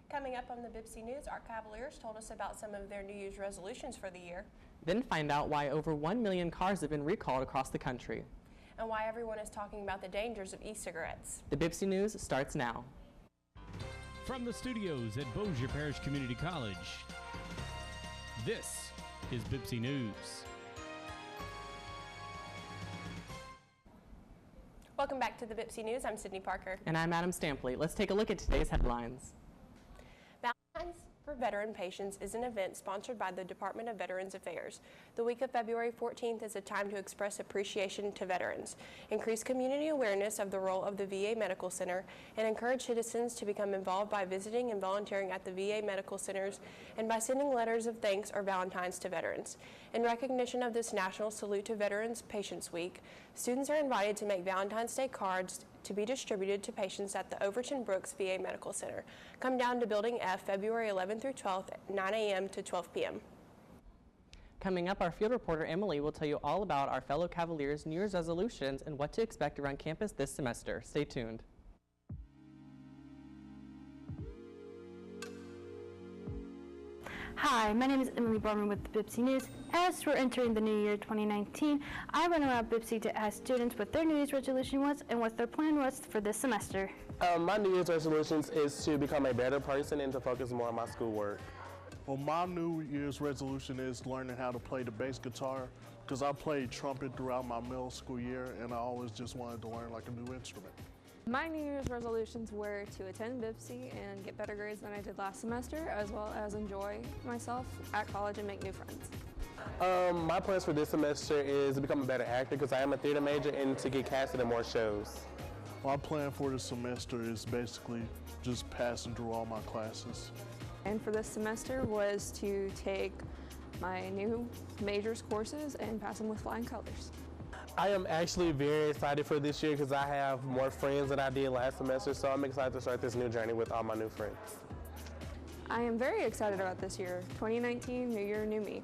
Coming up on the BPCC News, our Cavaliers told us about some of their New Year's resolutions for the year. Then find out why over 1 million cars have been recalled across the country. And why everyone is talking about the dangers of e-cigarettes. The BPCC News starts now. From the studios at Bossier Parish Community College, this is BPCC News. Welcome back to the BPCC News. I'm Sydney Parker. And I'm Adam Stampley. Let's take a look at today's headlines. Valentine's for Veteran Patients is an event sponsored by the Department of Veterans Affairs. The week of February 14th is a time to express appreciation to veterans, increase community awareness of the role of the VA Medical Center, and encourage citizens to become involved by visiting and volunteering at the VA Medical Centers and by sending letters of thanks or Valentines to veterans. In recognition of this National Salute to Veterans Patients Week, students are invited to make Valentine's Day cards to be distributed to patients at the Overton Brooks VA Medical Center. Come down to Building F February 11th through 12th at 9 a.m. to 12 p.m. Coming up, our field reporter Emily will tell you all about our fellow Cavaliers' New Year's resolutions and what to expect around campus this semester. Stay tuned. Hi, my name is Emily Barman with the BPCC News. As we're entering the new year 2019, I went around BPCC to ask students what their New Year's resolution was and what their plan was for this semester. My New Year's resolutions is to become a better person and to focus more on my schoolwork. Well, my New Year's resolution is learning how to play the bass guitar because I played trumpet throughout my middle school year and I always just wanted to learn like a new instrument. My New Year's resolutions were to attend BPCC and get better grades than I did last semester, as well as enjoy myself at college and make new friends. My plans for this semester is to become a better actor because I am a theater major and to get casted in more shows. My plan for this semester is basically just passing through all my classes. And for this semester was to take my new majors courses and pass them with flying colors. I am actually very excited for this year because I have more friends than I did last semester, so I'm excited to start this new journey with all my new friends. I am very excited about this year. 2019, new year, new me.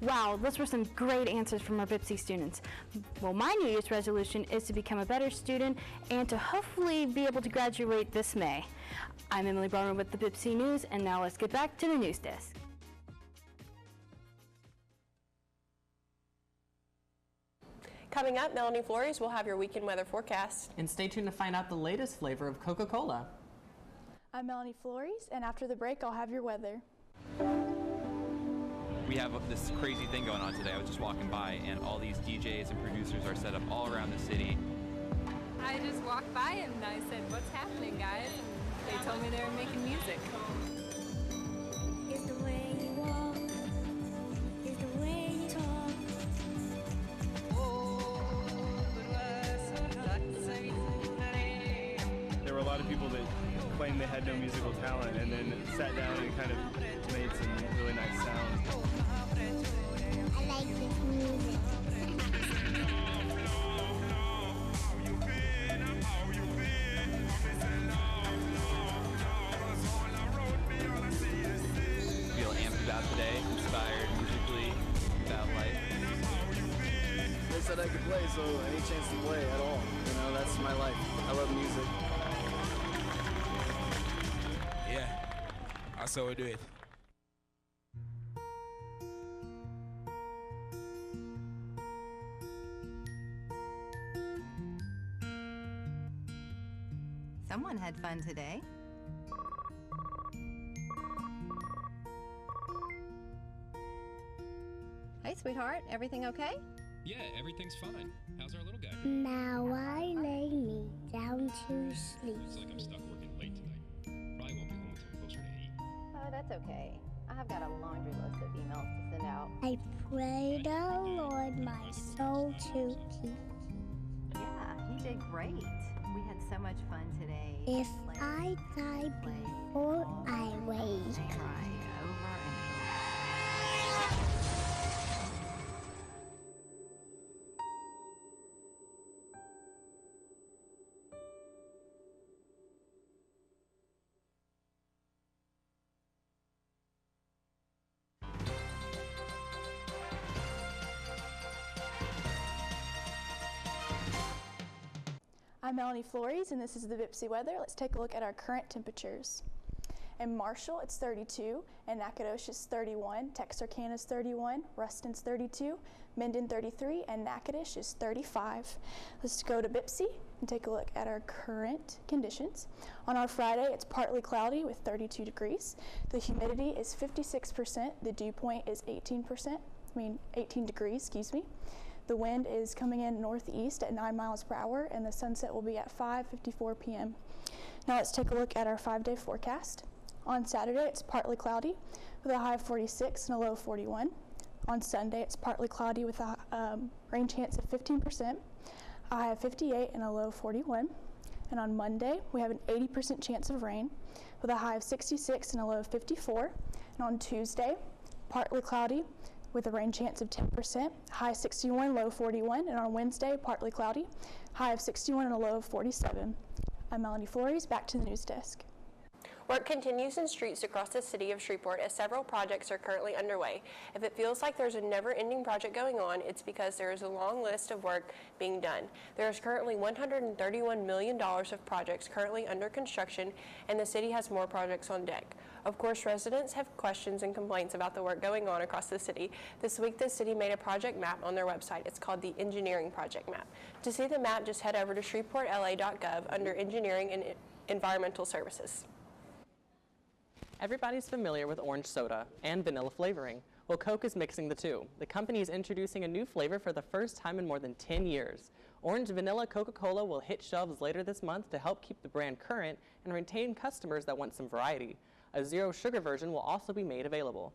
Wow, those were some great answers from our BPCC students. Well, my New Year's resolution is to become a better student and to hopefully be able to graduate this May. I'm Emily Barman with the BPCC News, and now let's get back to the news desk. Coming up, Melanie Flores will have your weekend weather forecast. And stay tuned to find out the latest flavor of Coca-Cola. I'm Melanie Flores, and after the break, I'll have your weather. We have this crazy thing going on today. I was just walking by, and all these DJs and producers are set up all around the city. I just walked by and I said, "What's happening, guys?" And they told me they were making music. It's the way you walk, it's the way you talk. There were a lot of people that claimed they had no musical talent and then sat down and kind of made some really nice sounds. I like this music. Feel amped about today, inspired musically, about life. They said I could play, so any chance to play at all. You know, that's my life. I love music. Yeah, I saw her do it. Someone had fun today. Hey, sweetheart, everything okay? Yeah, everything's fine. How's our little guy? Now I lay me down to sleep. Looks like I'm stuck working late tonight. Probably won't be home until closer to 8. Oh, that's okay. I have got a laundry list of emails to send out. I pray the Lord my soul to keep. Yeah, he did great. We had so much fun today. If I die before I wake. Try over and I'm Melanie Flores, and this is the BPCC weather. Let's take a look at our current temperatures. In Marshall, it's 32, and Nacogdoches 31, Texarkana is 31, Ruston's 32, Minden 33, and Natchitoches is 35. Let's go to BPCC and take a look at our current conditions. On our Friday, it's partly cloudy with 32 degrees. The humidity is 56%. The dew point is 18 degrees, excuse me. The wind is coming in northeast at 9 miles per hour, and the sunset will be at 5:54 p.m. Now let's take a look at our 5-day forecast. On Saturday, it's partly cloudy with a high of 46 and a low of 41. On Sunday, it's partly cloudy with a rain chance of 15%, a high of 58 and a low of 41. And on Monday, we have an 80% chance of rain with a high of 66 and a low of 54. And on Tuesday, partly cloudy with a rain chance of 10%, high 61, low 41. And on Wednesday, partly cloudy, high of 61 and a low of 47. I'm Melanie Flores, back to the news desk. Work continues in streets across the city of Shreveport as several projects are currently underway. If it feels like there's a never-ending project going on, it's because there is a long list of work being done. There is currently $131 million of projects currently under construction, and the city has more projects on deck. Of course, residents have questions and complaints about the work going on across the city. This week, the city made a project map on their website. It's called the Engineering Project Map. To see the map, just head over to shreveportla.gov under Engineering and Environmental Services. Everybody's familiar with orange soda and vanilla flavoring. Well, Coke is mixing the two. The company is introducing a new flavor for the first time in more than 10 years. Orange Vanilla Coca-Cola will hit shelves later this month to help keep the brand current and retain customers that want some variety. A zero sugar version will also be made available.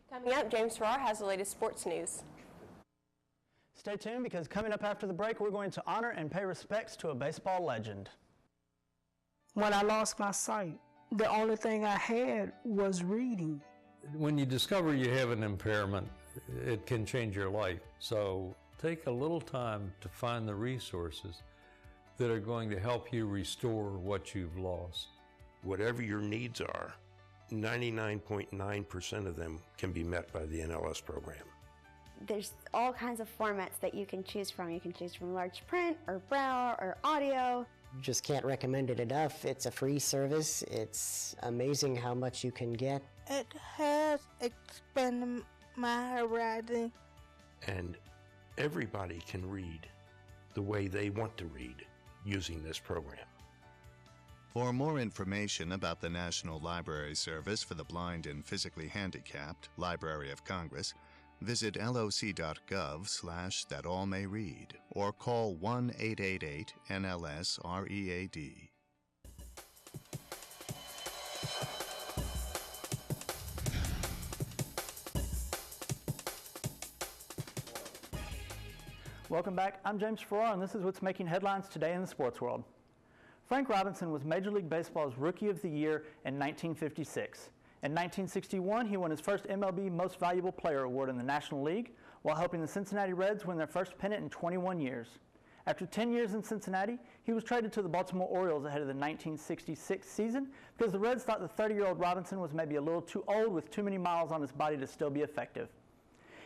Coming up, James Farrar has the latest sports news. Stay tuned, because coming up after the break, we're going to honor and pay respects to a baseball legend. When I lost my sight, the only thing I had was reading. When you discover you have an impairment, it can change your life. So take a little time to find the resources that are going to help you restore what you've lost. Whatever your needs are, 99.9% of them can be met by the NLS program. There's all kinds of formats that you can choose from. You can choose from large print or braille or audio. Just can't recommend it enough. It's a free service. It's amazing how much you can get. It has expanded my horizon. And everybody can read the way they want to read using this program. For more information about the National Library Service for the Blind and Physically Handicapped, Library of Congress, visit loc.gov/thatallmayread or call 1-888-NLS-READ. Welcome back. I'm James Farrar, and this is what's making headlines today in the sports world. Frank Robinson was Major League Baseball's Rookie of the Year in 1956. In 1961, he won his first MLB Most Valuable Player award in the National League while helping the Cincinnati Reds win their first pennant in 21 years. After 10 years in Cincinnati, he was traded to the Baltimore Orioles ahead of the 1966 season because the Reds thought the 30-year-old Robinson was maybe a little too old with too many miles on his body to still be effective.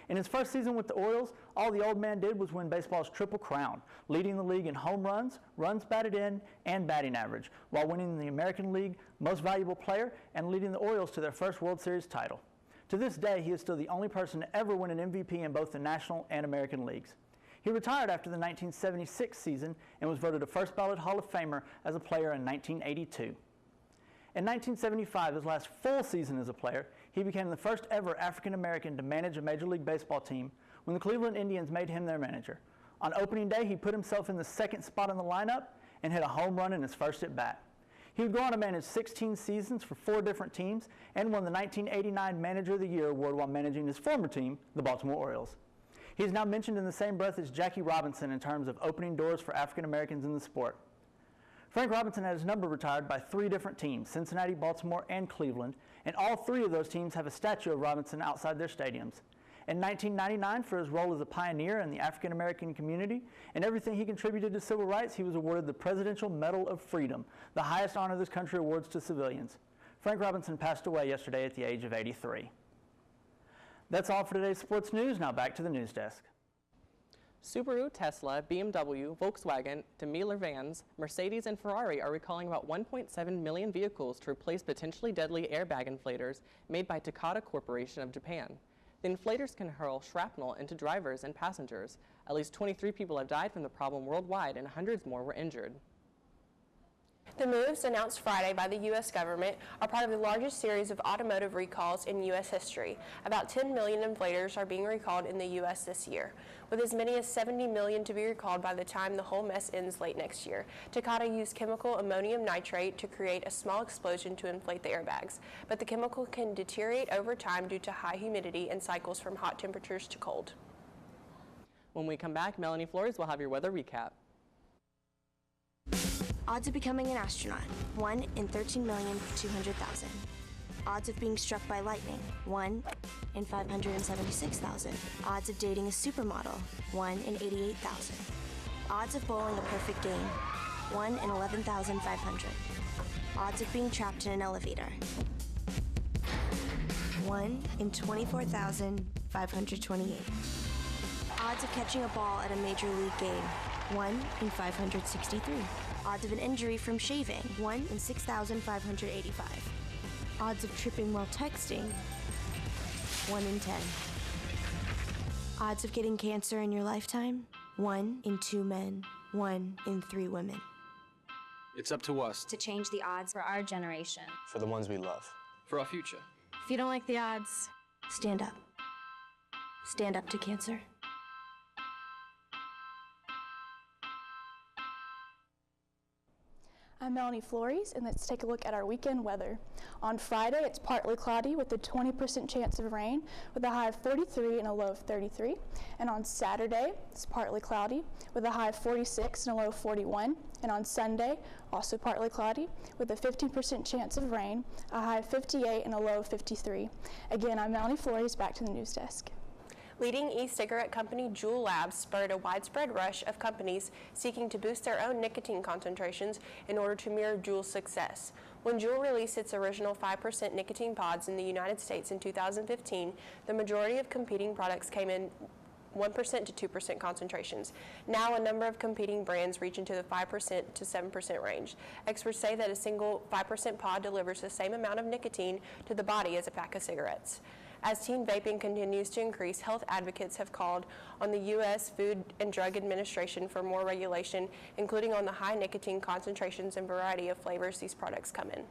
In his first season with the Orioles, all the old man did was win baseball's Triple Crown, leading the league in home runs, runs batted in, and batting average, while winning the American League Most Valuable Player and leading the Orioles to their first World Series title. To this day, he is still the only person to ever win an MVP in both the National and American Leagues. He retired after the 1976 season and was voted a first ballot Hall of Famer as a player in 1982. In 1975, his last full season as a player, he became the first ever African-American to manage a Major League Baseball team when the Cleveland Indians made him their manager. On opening day, he put himself in the second spot in the lineup and hit a home run in his first at-bat. He would go on to manage 16 seasons for 4 different teams and won the 1989 Manager of the Year award while managing his former team, the Baltimore Orioles. He is now mentioned in the same breath as Jackie Robinson in terms of opening doors for African-Americans in the sport. Frank Robinson had his number retired by 3 different teams, Cincinnati, Baltimore, and Cleveland, and all 3 of those teams have a statue of Robinson outside their stadiums. In 1999, for his role as a pioneer in the African-American community and everything he contributed to civil rights, he was awarded the Presidential Medal of Freedom, the highest honor this country awards to civilians. Frank Robinson passed away yesterday at the age of 83. That's all for today's sports news. Now back to the news desk. Subaru, Tesla, BMW, Volkswagen, Daimler Vans, Mercedes, and Ferrari are recalling about 1.7 million vehicles to replace potentially deadly airbag inflators made by Takata Corporation of Japan. The inflators can hurl shrapnel into drivers and passengers. At least 23 people have died from the problem worldwide and hundreds more were injured. The moves announced Friday by the U.S. government are part of the largest series of automotive recalls in U.S. history. About 10 million inflators are being recalled in the U.S. this year, with as many as 70 million to be recalled by the time the whole mess ends late next year. Takata used chemical ammonium nitrate to create a small explosion to inflate the airbags, but the chemical can deteriorate over time due to high humidity and cycles from hot temperatures to cold. When we come back, Melanie Flores will have your weather recap. Odds of becoming an astronaut, 1 in 13,200,000. Odds of being struck by lightning, 1 in 576,000. Odds of dating a supermodel, 1 in 88,000. Odds of bowling a perfect game, 1 in 11,500. Odds of being trapped in an elevator, 1 in 24,528. Odds of catching a ball at a major league game, 1 in 563. Odds of an injury from shaving, 1 in 6,585. Odds of tripping while texting, 1 in 10. Odds of getting cancer in your lifetime, 1 in 2 men, 1 in 3 women. It's up to us to change the odds for our generation. For the ones we love. For our future. If you don't like the odds, stand up. Stand up to cancer. I'm Melanie Flores, and let's take a look at our weekend weather. On Friday, it's partly cloudy with a 20% chance of rain with a high of 43 and a low of 33. And on Saturday, it's partly cloudy with a high of 46 and a low of 41. And on Sunday, also partly cloudy with a 15% chance of rain, a high of 58 and a low of 53. Again, I'm Melanie Flores, back to the news desk. Leading e-cigarette company Juul Labs spurred a widespread rush of companies seeking to boost their own nicotine concentrations in order to mirror Juul's success. When Juul released its original 5% nicotine pods in the United States in 2015, the majority of competing products came in 1% to 2% concentrations. Now a number of competing brands reach into the 5% to 7% range. Experts say that a single 5% pod delivers the same amount of nicotine to the body as a pack of cigarettes. As teen vaping continues to increase, health advocates have called on the U.S. Food and Drug Administration for more regulation, including on the high nicotine concentrations and variety of flavors these products come in.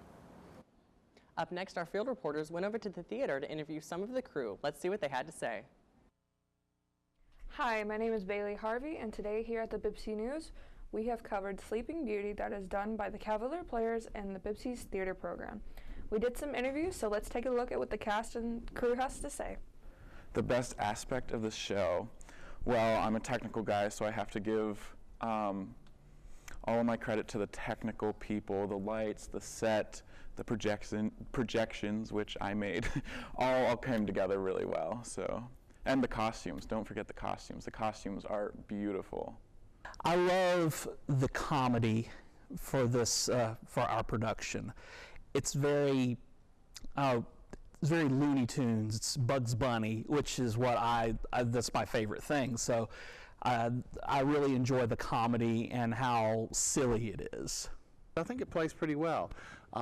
Up next, our field reporters went over to the theater to interview some of the crew. Let's see what they had to say. Hi, my name is Bailey Harvey, and today here at the BPCC News, we have covered Sleeping Beauty that is done by the Cavalier Players and the BPCC's theater program. We did some interviews, so let's take a look at what the cast and crew has to say. The best aspect of the show, well, I'm a technical guy, so I have to give all of my credit to the technical people, the lights, the set, the projections, which I made, all came together really well. So, and the costumes, don't forget the costumes. The costumes are beautiful. I love the comedy for this, for our production. It's very Looney Tunes. It's Bugs Bunny, which is what that's my favorite thing. So I really enjoy the comedy and how silly it is. I think it plays pretty well.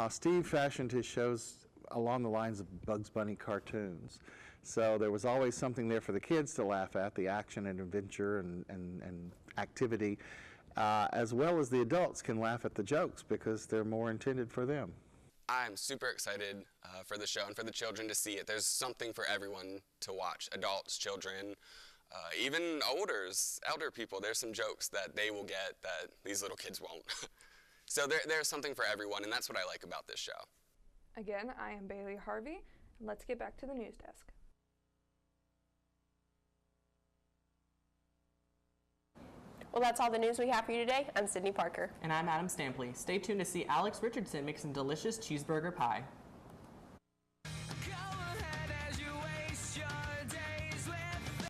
Steve fashioned his shows along the lines of Bugs Bunny cartoons. So there was always something there for the kids to laugh at, the action and adventure and activity, as well as the adults can laugh at the jokes because they're more intended for them. I'm super excited for the show and for the children to see it. There's something for everyone to watch, adults, children, even elder people. There's some jokes that they will get that these little kids won't. So there's something for everyone, and that's what I like about this show. Again, I am Bailey Harvey. Let's get back to the news desk. Well, that's all the news we have for you today. I'm Sydney Parker. And I'm Adam Stampley. Stay tuned to see Alex Richardson make some delicious cheeseburger pie.